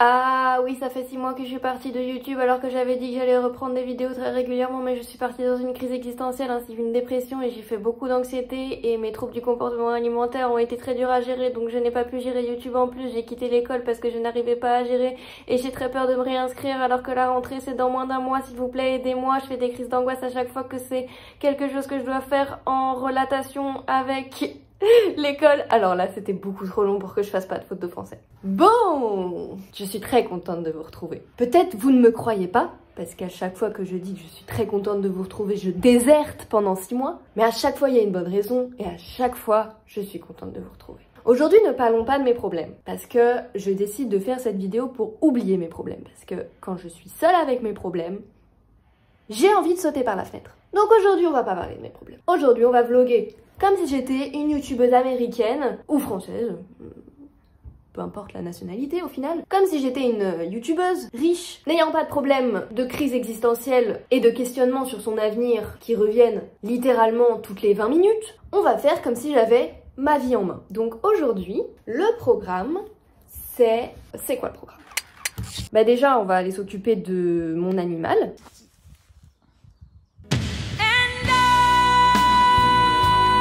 Ah oui, ça fait 6 mois que je suis partie de YouTube alors que j'avais dit que j'allais reprendre des vidéos très régulièrement, mais je suis partie dans une crise existentielle ainsi qu'une dépression et j'ai fait beaucoup d'anxiété et mes troubles du comportement alimentaire ont été très durs à gérer, donc je n'ai pas pu gérer YouTube en plus. J'ai quitté l'école parce que je n'arrivais pas à gérer et j'ai très peur de me réinscrire alors que la rentrée c'est dans moins d'un mois. S'il vous plaît, aidez-moi, je fais des crises d'angoisse à chaque fois que c'est quelque chose que je dois faire en relatation avec l'école. Alors là, c'était beaucoup trop long pour que je fasse pas de faute de français. Bon, je suis très contente de vous retrouver. Peut-être vous ne me croyez pas, parce qu'à chaque fois que je dis que je suis très contente de vous retrouver, je déserte pendant 6 mois. Mais à chaque fois, il y a une bonne raison, et à chaque fois, je suis contente de vous retrouver. Aujourd'hui, ne parlons pas de mes problèmes, parce que je décide de faire cette vidéo pour oublier mes problèmes. Parce que quand je suis seule avec mes problèmes, j'ai envie de sauter par la fenêtre. Donc aujourd'hui, on va pas parler de mes problèmes. Aujourd'hui, on va vlogger comme si j'étais une youtubeuse américaine ou française, peu importe la nationalité au final, comme si j'étais une youtubeuse riche, n'ayant pas de problème de crise existentielle et de questionnement sur son avenir qui reviennent littéralement toutes les 20 minutes. On va faire comme si j'avais ma vie en main. Donc aujourd'hui, le programme, c'est quoi le programme? Bah déjà, on va aller s'occuper de mon animal.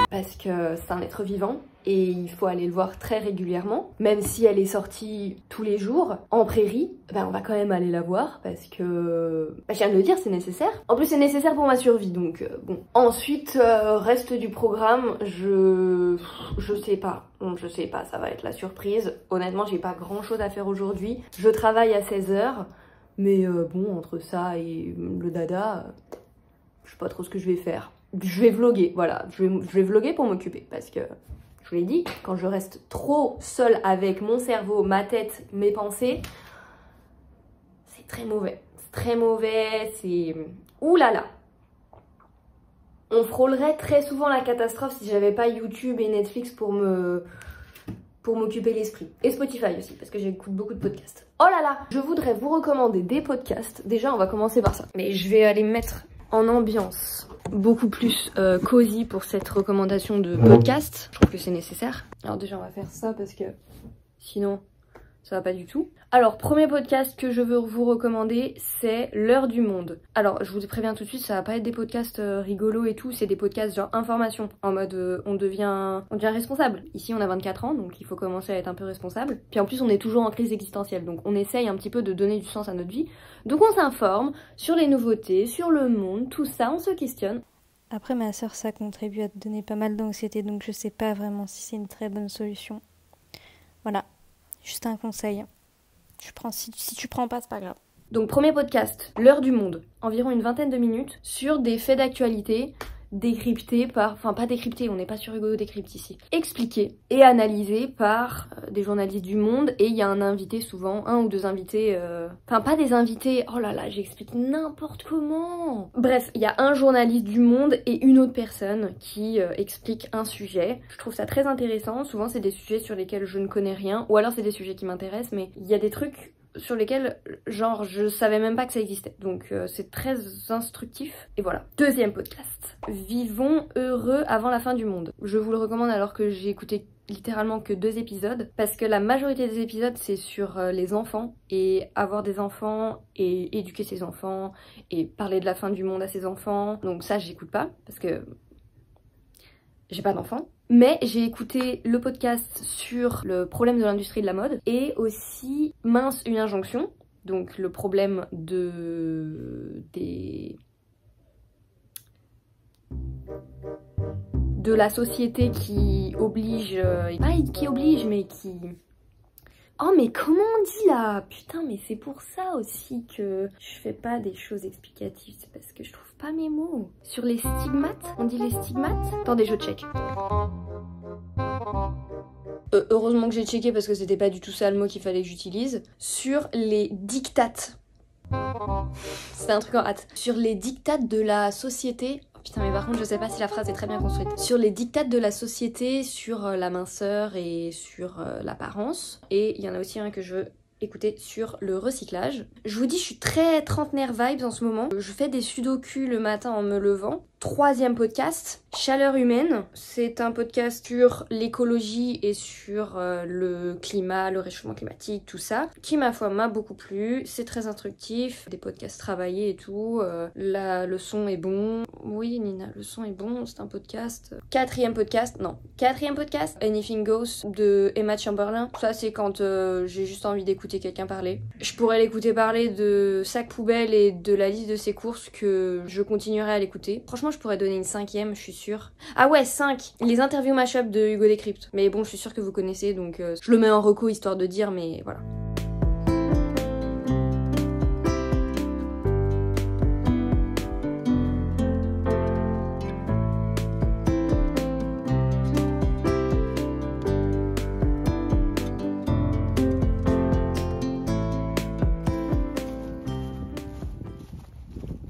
Parce que c'est un être vivant et il faut aller le voir très régulièrement. Même si elle est sortie tous les jours en prairie, ben on va quand même aller la voir parce que, je viens de le dire, c'est nécessaire. En plus c'est nécessaire pour ma survie, donc bon. Ensuite, reste du programme, je sais pas. Je sais pas, ça va être la surprise. Honnêtement, j'ai pas grand chose à faire aujourd'hui. Je travaille à 16 h, mais bon, entre ça et le dada, je sais pas trop ce que je vais faire. Je vais vlogger, voilà, je vais vlogger pour m'occuper parce que, je vous l'ai dit, quand je reste trop seule avec mon cerveau, ma tête, mes pensées, c'est très mauvais. C'est très mauvais, c'est... Ouh là là. On frôlerait très souvent la catastrophe si j'avais pas YouTube et Netflix pour m'occuper l'esprit. Et Spotify aussi, parce que j'écoute beaucoup de podcasts. Oh là là, je voudrais vous recommander des podcasts. Déjà, on va commencer par ça. Mais je vais aller me mettre en ambiance beaucoup plus cosy pour cette recommandation de podcast. Je trouve que c'est nécessaire. Alors déjà on va faire ça parce que sinon ça va pas du tout. Alors premier podcast que je veux vous recommander, c'est L'heure du monde. Alors je vous préviens tout de suite, ça va pas être des podcasts rigolos et tout, c'est des podcasts genre information, en mode on devient responsable. Ici on a 24 ans donc il faut commencer à être un peu responsable. Puis en plus on est toujours en crise existentielle donc on essaye un petit peu de donner du sens à notre vie. Donc on s'informe sur les nouveautés, sur le monde, tout ça, on se questionne. Après ma soeur ça contribue à te donner pas mal d'anxiété donc je sais pas vraiment si c'est une très bonne solution. Voilà, juste un conseil. Si tu prends pas, c'est pas grave. Donc premier podcast, L'heure du monde, environ une vingtaine de minutes, sur des faits d'actualité décryptés par... Enfin pas décryptés, on n'est pas sur Hugo décrypte ici. Expliqués et analysés par des journalistes du Monde et il y a un invité souvent, un ou deux invités... Enfin pas des invités, oh là là j'explique n'importe comment. Bref, il y a un journaliste du Monde et une autre personne qui explique un sujet. Je trouve ça très intéressant, souvent c'est des sujets sur lesquels je ne connais rien ou alors c'est des sujets qui m'intéressent mais il y a des trucs sur lesquels, genre, je savais même pas que ça existait. Donc c'est très instructif. Et voilà. Deuxième podcast. Vivons heureux avant la fin du monde. Je vous le recommande alors que j'ai écouté littéralement que 2 épisodes. Parce que la majorité des épisodes, c'est sur les enfants. Et avoir des enfants, et éduquer ses enfants, et parler de la fin du monde à ses enfants. Donc ça, j'écoute pas. Parce que j'ai pas d'enfants. Mais j'ai écouté le podcast sur le problème de l'industrie de la mode et aussi Mince une injonction, donc le problème de la société qui oblige, pas qui oblige mais qui... Oh mais comment on dit là? Putain mais c'est pour ça aussi que je fais pas des choses explicatives, c'est parce que je trouve pas mes mots. Sur les stigmates, on dit les stigmates? Attendez je check. Heureusement que j'ai checké parce que c'était pas du tout ça le mot qu'il fallait que j'utilise. Sur les dictates. C'était un truc en hâte. Sur les dictates de la société... Putain mais par contre je sais pas si la phrase est très bien construite. Sur les dictates de la société, sur la minceur et sur l'apparence. Et il y en a aussi un que je veux écouter sur le recyclage. Je vous dis je suis très trentenaire vibes en ce moment. Je fais des sudoku le matin en me levant. Troisième podcast, Chaleur humaine, c'est un podcast sur l'écologie et sur le climat, le réchauffement climatique, tout ça, qui ma foi m'a beaucoup plu. C'est très instructif, des podcasts travaillés et tout. Là, le son est bon. Oui, Nina, le son est bon, c'est un podcast. Quatrième podcast, Anything Goes de Emma Chamberlain. Ça, c'est quand j'ai juste envie d'écouter quelqu'un parler. Je pourrais l'écouter parler de sac poubelle et de la liste de ses courses que je continuerai à l'écouter. Franchement, je pourrais donner une 5e, je suis sûre. Ah ouais, 5. Les interviews mashup de Hugo Décrypte. Mais bon, je suis sûre que vous connaissez, donc je le mets en reco histoire de dire, mais voilà.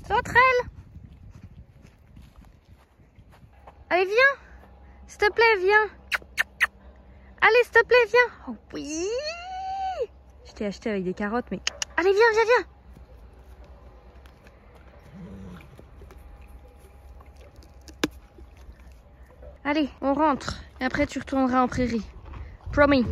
Sauterelle! Allez, viens! S'il te plaît, viens! Allez, s'il te plaît, viens! Oh oui! Je t'ai acheté avec des carottes, mais... Allez, viens, viens, viens! Allez, on rentre. Et après, tu retourneras en prairie. Promis.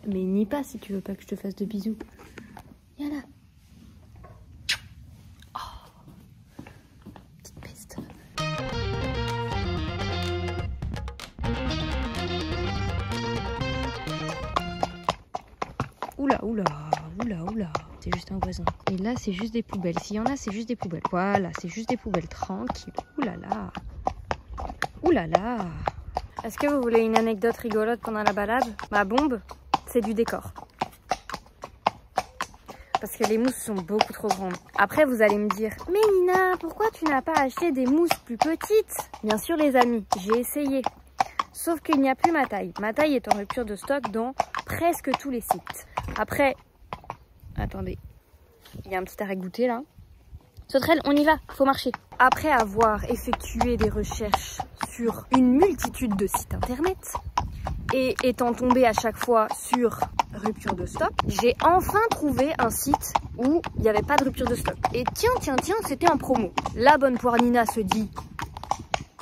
Mais n'y pas si tu veux pas que je te fasse de bisous. Viens là. Oh, petite peste. Oula, oula, oula, oula. C'est juste un voisin. Et là, c'est juste des poubelles. S'il y en a, c'est juste des poubelles. Voilà, c'est juste des poubelles tranquilles. Oula là. Oula là. Est-ce que vous voulez une anecdote rigolote pendant la balade? Ma bombe, c'est du décor. Parce que les mousses sont beaucoup trop grandes. Après, vous allez me dire, mais Nina, pourquoi tu n'as pas acheté des mousses plus petites? Bien sûr, les amis, j'ai essayé. Sauf qu'il n'y a plus ma taille. Ma taille est en rupture de stock dans presque tous les sites. Après, attendez, il y a un petit arrêt-goûter là. Sauterelle, on y va, faut marcher. Après avoir effectué des recherches sur une multitude de sites internet et étant tombée à chaque fois sur rupture de stock, j'ai enfin trouvé un site où il n'y avait pas de rupture de stock. Et tiens, c'était en promo. La bonne poire Nina se dit,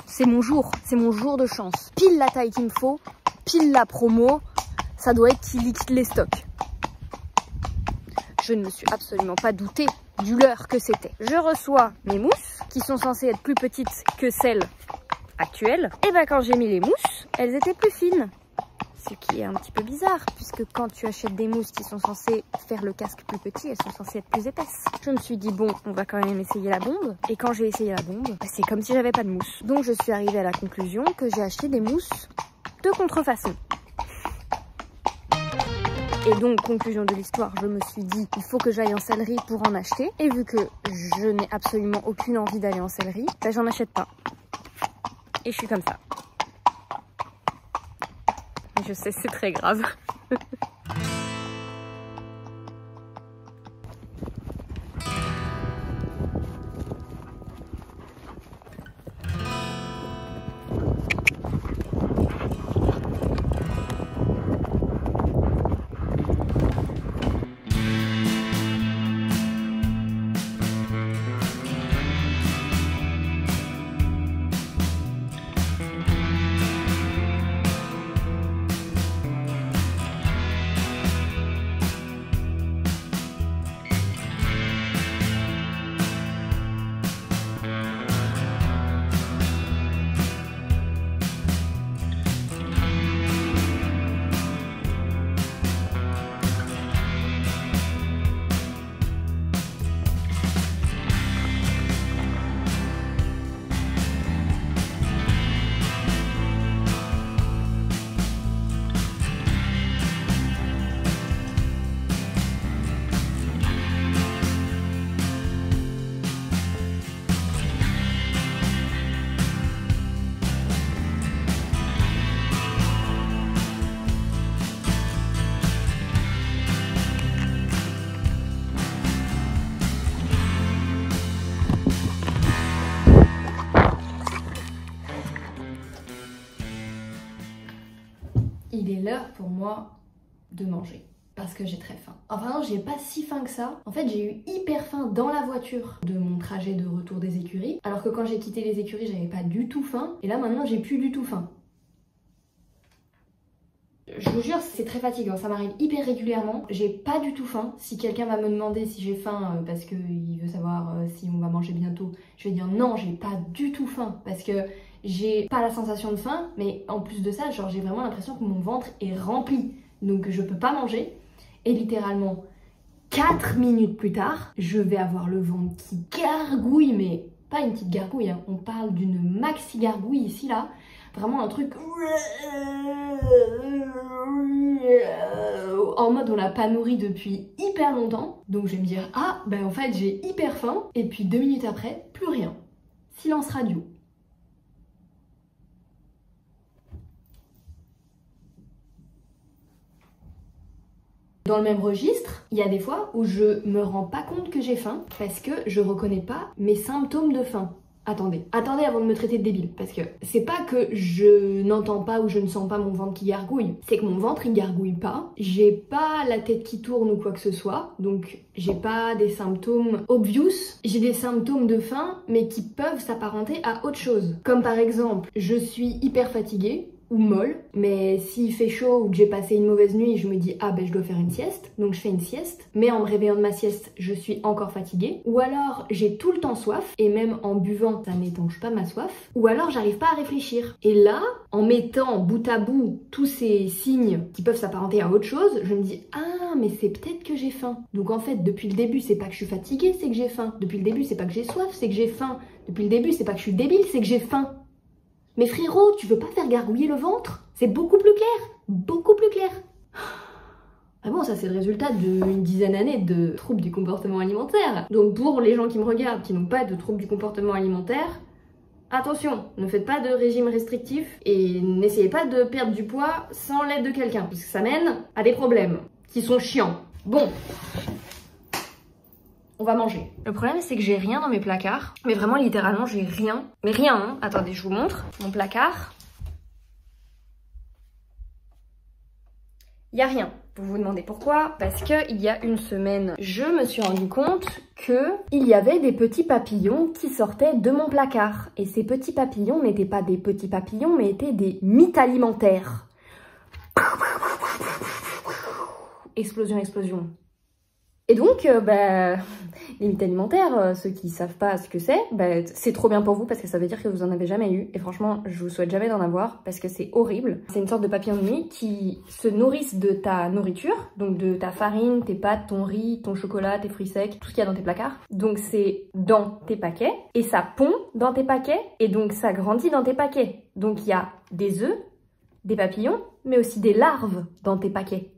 c'est mon jour de chance. Pile la taille qu'il me faut, pile la promo, ça doit être qu'il liquide les stocks. Je ne me suis absolument pas doutée du leurre que c'était. Je reçois mes mousses, qui sont censées être plus petites que celles actuelles. Et ben quand j'ai mis les mousses, elles étaient plus fines. Ce qui est un petit peu bizarre, puisque quand tu achètes des mousses qui sont censées faire le casque plus petit, elles sont censées être plus épaisses. Je me suis dit, bon, on va quand même essayer la bombe. Et quand j'ai essayé la bombe, c'est comme si j'avais pas de mousse. Donc je suis arrivée à la conclusion que j'ai acheté des mousses de contrefaçon. Et donc, conclusion de l'histoire, je me suis dit, il faut que j'aille en sellerie pour en acheter. Et vu que je n'ai absolument aucune envie d'aller en sellerie, ben j'en achète pas. Et je suis comme ça. Je sais, c'est très grave. il est l'heure pour moi de manger. Parce que j'ai très faim. Enfin non, j'ai pas si faim que ça. En fait, j'ai eu hyper faim dans la voiture de mon trajet de retour des écuries. Alors que quand j'ai quitté les écuries, j'avais pas du tout faim. Et là maintenant, j'ai plus du tout faim. Je vous jure, c'est très fatigant, ça m'arrive hyper régulièrement. J'ai pas du tout faim. Si quelqu'un va me demander si j'ai faim parce qu'il veut savoir si on va manger bientôt, je vais dire non, j'ai pas du tout faim. Parce que j'ai pas la sensation de faim, mais en plus de ça, genre j'ai vraiment l'impression que mon ventre est rempli. Donc je peux pas manger. Et littéralement, 4 minutes plus tard, je vais avoir le ventre qui gargouille, mais pas une petite gargouille, hein. On parle d'une maxi gargouille ici, là. Vraiment un truc en mode on l'a pas nourri depuis hyper longtemps. Donc je vais me dire, ah, ben en fait j'ai hyper faim. Et puis 2 minutes après, plus rien. Silence radio. Dans le même registre, il y a des fois où je me rends pas compte que j'ai faim parce que je reconnais pas mes symptômes de faim. Attendez avant de me traiter de débile, parce que c'est pas que je n'entends pas ou je ne sens pas mon ventre qui gargouille, c'est que mon ventre il gargouille pas, j'ai pas la tête qui tourne ou quoi que ce soit, donc j'ai pas des symptômes obvious, j'ai des symptômes de faim mais qui peuvent s'apparenter à autre chose. Comme par exemple, je suis hyper fatiguée, ou molle, mais s'il fait chaud ou que j'ai passé une mauvaise nuit, je me dis ah ben je dois faire une sieste, donc je fais une sieste, mais en me réveillant de ma sieste, je suis encore fatiguée, ou alors j'ai tout le temps soif, et même en buvant, ça n'étanche pas ma soif, ou alors j'arrive pas à réfléchir. Et là, en mettant bout à bout tous ces signes qui peuvent s'apparenter à autre chose, je me dis ah mais c'est peut-être que j'ai faim. Donc en fait, depuis le début, c'est pas que je suis fatiguée, c'est que j'ai faim. Depuis le début, c'est pas que j'ai soif, c'est que j'ai faim. Depuis le début, c'est pas que je suis débile, c'est que j'ai faim. Mais frérot, tu veux pas faire gargouiller le ventre? C'est beaucoup plus clair, beaucoup plus clair. Ah bon, ça c'est le résultat d'une dizaine d'années de troubles du comportement alimentaire. Donc pour les gens qui me regardent, qui n'ont pas de troubles du comportement alimentaire, attention, ne faites pas de régime restrictif et n'essayez pas de perdre du poids sans l'aide de quelqu'un, parce que ça mène à des problèmes qui sont chiants. Bon. On va manger. Le problème, c'est que j'ai rien dans mes placards. Mais vraiment, littéralement, j'ai rien. Mais rien, hein. Attendez, je vous montre. Mon placard. Il n'y a rien. Vous vous demandez pourquoi? Parce qu'il y a une semaine, je me suis rendu compte qu'il y avait des petits papillons qui sortaient de mon placard. Et ces petits papillons n'étaient pas des petits papillons, mais étaient des mythes alimentaires. Explosion, explosion. Et donc, les mythes alimentaires, ceux qui savent pas ce que c'est trop bien pour vous parce que ça veut dire que vous en avez jamais eu. Et franchement, je vous souhaite jamais d'en avoir parce que c'est horrible. C'est une sorte de papillon de nuit qui se nourrissent de ta nourriture, donc de ta farine, tes pâtes, ton riz, ton chocolat, tes fruits secs, tout ce qu'il y a dans tes placards. Donc c'est dans tes paquets et ça pond dans tes paquets et donc ça grandit dans tes paquets. Donc il y a des œufs, des papillons, mais aussi des larves dans tes paquets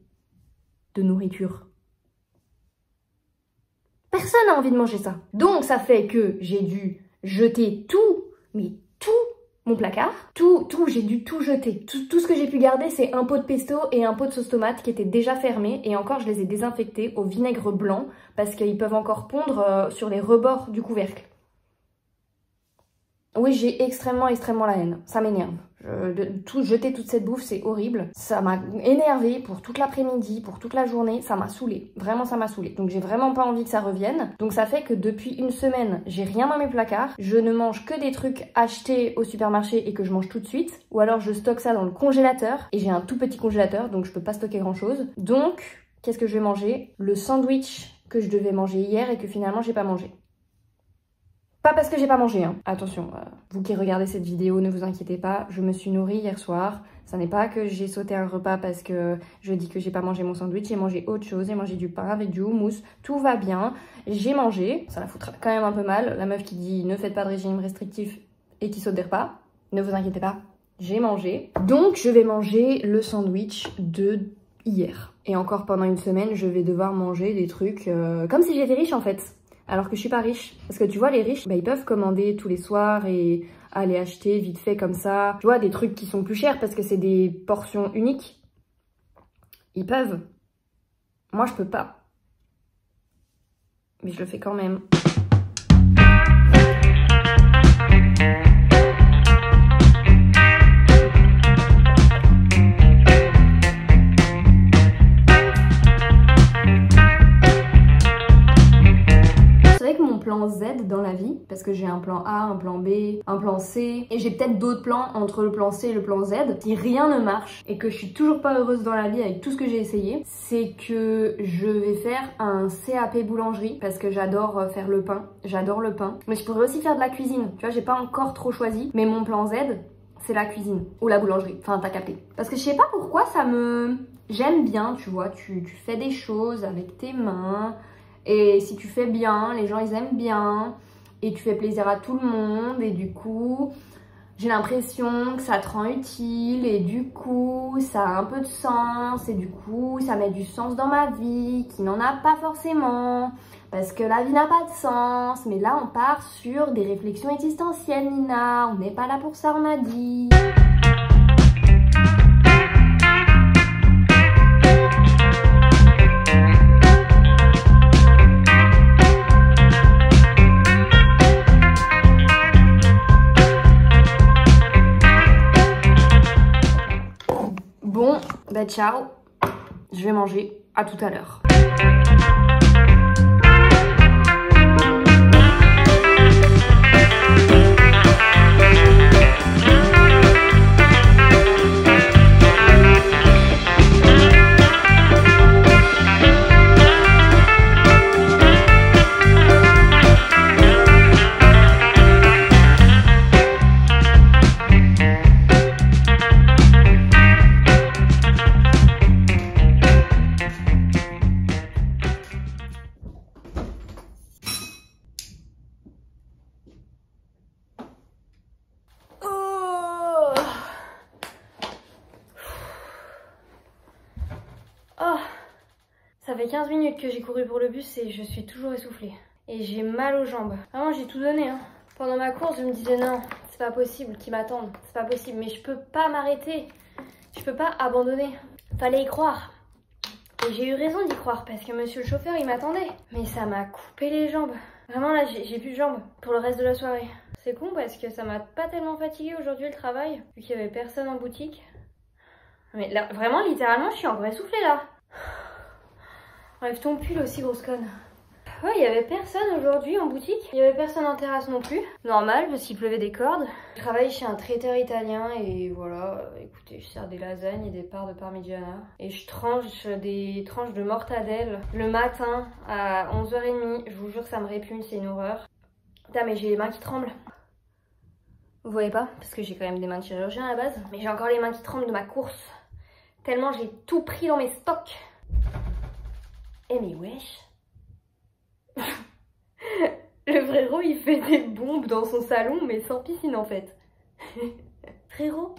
de nourriture. Personne n'a envie de manger ça. Donc ça fait que j'ai dû jeter tout, mais tout mon placard. J'ai dû tout jeter. Tout ce que j'ai pu garder, c'est un pot de pesto et un pot de sauce tomate qui étaient déjà fermés. Et encore, je les ai désinfectés au vinaigre blanc parce qu'ils peuvent encore pondre sur les rebords du couvercle. Oui, j'ai extrêmement la haine. Ça m'énerve. Jeter toute cette bouffe, c'est horrible. Ça m'a énervé pour toute l'après-midi, pour toute la journée. Ça m'a saoulée. Vraiment, ça m'a saoulée. Donc, j'ai vraiment pas envie que ça revienne. Donc, ça fait que depuis une semaine, j'ai rien dans mes placards. Je ne mange que des trucs achetés au supermarché et que je mange tout de suite. Ou alors, je stocke ça dans le congélateur. Et j'ai un tout petit congélateur, donc je peux pas stocker grand-chose. Donc, qu'est-ce que je vais manger? Le sandwich que je devais manger hier et que finalement, j'ai pas mangé. Pas parce que j'ai pas mangé, hein. Attention, vous qui regardez cette vidéo, ne vous inquiétez pas, je me suis nourrie hier soir. Ça n'est pas que j'ai sauté un repas parce que je dis que j'ai pas mangé mon sandwich, j'ai mangé autre chose, j'ai mangé du pain avec du houmous, tout va bien. J'ai mangé, ça la foutra quand même un peu mal, la meuf qui dit ne faites pas de régime restrictif et qui saute des repas. Ne vous inquiétez pas, j'ai mangé. Donc je vais manger le sandwich de hier. Et encore pendant une semaine, je vais devoir manger des trucs comme si j'étais riche en fait. Alors que je suis pas riche. Parce que tu vois, les riches, ils peuvent commander tous les soirs et aller acheter vite fait comme ça. Tu vois, des trucs qui sont plus chers parce que c'est des portions uniques. Ils peuvent. Moi, je peux pas. Mais je le fais quand même. plan Z dans la vie, parce que j'ai un plan A, un plan B, un plan C, et j'ai peut-être d'autres plans entre le plan C et le plan Z. Si rien ne marche et que je suis toujours pas heureuse dans la vie avec tout ce que j'ai essayé, c'est que je vais faire un CAP boulangerie, parce que j'adore faire le pain, j'adore le pain. Mais je pourrais aussi faire de la cuisine, tu vois, j'ai pas encore trop choisi, mais mon plan Z, c'est la cuisine ou la boulangerie, enfin t'as capté. Parce que je sais pas pourquoi ça me... J'aime bien, tu vois, tu fais des choses avec tes mains, et si tu fais bien, les gens ils aiment bien, et tu fais plaisir à tout le monde, et du coup, j'ai l'impression que ça te rend utile, et du coup, ça a un peu de sens, et du coup, ça met du sens dans ma vie, qui n'en a pas forcément, parce que la vie n'a pas de sens. Mais là, on part sur des réflexions existentielles, Nina, on n'est pas là pour ça, on a dit. Bon, bah ciao, je vais manger, à tout à l'heure. Ça fait 15 minutes que j'ai couru pour le bus et je suis toujours essoufflée. Et j'ai mal aux jambes. Vraiment, j'ai tout donné. Hein. Pendant ma course, je me disais non, c'est pas possible qu'ils m'attendent. C'est pas possible, mais je peux pas m'arrêter. Je peux pas abandonner. Fallait y croire. Et j'ai eu raison d'y croire parce que monsieur le chauffeur, il m'attendait. Mais ça m'a coupé les jambes. Vraiment, là, j'ai plus de jambes pour le reste de la soirée. C'est con parce que ça m'a pas tellement fatiguée aujourd'hui le travail, vu qu'il y avait personne en boutique. Mais là, vraiment, littéralement, je suis encore essoufflée là. Enlève ton pull aussi, grosse conne. Ouais, il y avait personne aujourd'hui en boutique. Il y avait personne en terrasse non plus. Normal, parce qu'il pleuvait des cordes. Je travaille chez un traiteur italien et voilà. Écoutez, je sers des lasagnes et des parts de parmigiana. Et je tranche des tranches de mortadelle le matin à 11h30. Je vous jure que ça me répugne, c'est une horreur. Putain, mais j'ai les mains qui tremblent. Vous voyez pas? Parce que j'ai quand même des mains de chirurgien à la base. Mais j'ai encore les mains qui tremblent de ma course. Tellement j'ai tout pris dans mes stocks. Eh mais wesh. Le frérot il fait des bombes dans son salon mais sans piscine en fait. Frérot.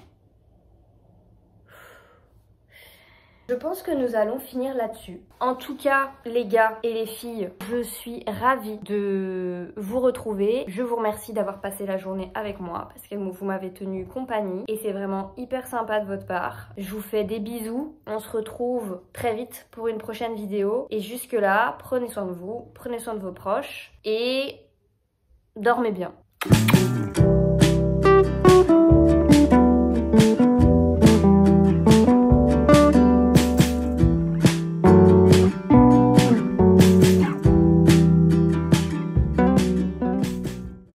Je pense que nous allons finir là-dessus. En tout cas, les gars et les filles, je suis ravie de vous retrouver. Je vous remercie d'avoir passé la journée avec moi parce que vous m'avez tenu compagnie et c'est vraiment hyper sympa de votre part. Je vous fais des bisous. On se retrouve très vite pour une prochaine vidéo. Et jusque là, prenez soin de vous, prenez soin de vos proches et dormez bien.